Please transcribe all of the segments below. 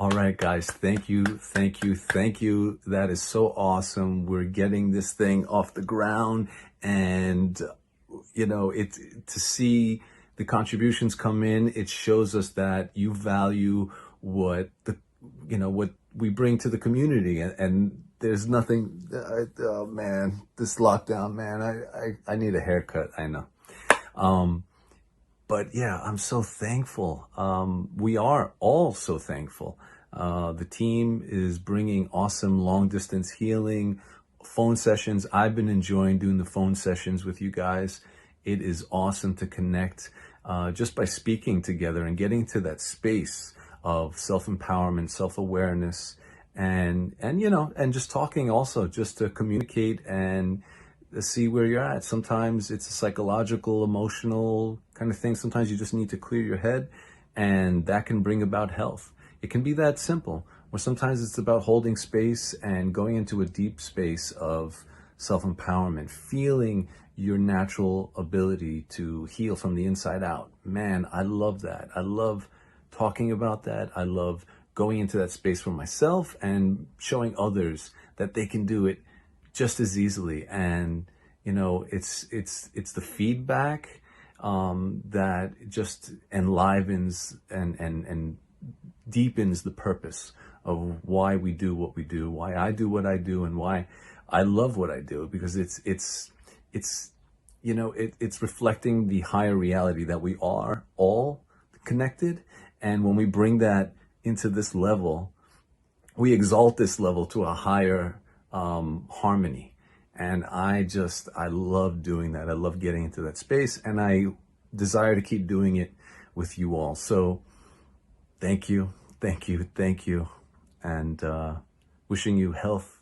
All right, guys. Thank you. Thank you. Thank you. That is so awesome. We're getting this thing off the ground, and it to see the contributions come in, it shows us that you value what we bring to the community, and there's nothing. Oh man, this lockdown, man, I need a haircut. I know. Um, but yeah, I'm so thankful. We are all so thankful. The team is bringing awesome long distance healing, phone sessions. I've been enjoying doing the phone sessions with you guys. It is awesome to connect just by speaking together and getting to that space of self-empowerment, self-awareness, and just talking also, just to communicate and see where you're at. Sometimes it's a psychological, emotional kind of thing. Sometimes you just need to clear your head, and that can bring about health. It can be that simple. Or sometimes it's about holding space and going into a deep space of self-empowerment, feeling your natural ability to heal from the inside out. Man, I love that. I love talking about that. I love going into that space for myself and showing others that they can do it just as easily. And it's the feedback that just enlivens and deepens the purpose of why we do what we do, why I do what I do, and why I love what I do, because it's reflecting the higher reality that we are all connected. And when we bring that into this level, we exalt this level to a higher harmony. And I love doing that. I love getting into that space, and I desire to keep doing it with you all. So thank you, thank you, thank you. And wishing you health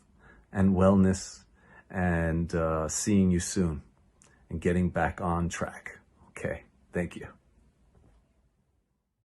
and wellness, and seeing you soon and getting back on track. Okay, thank you.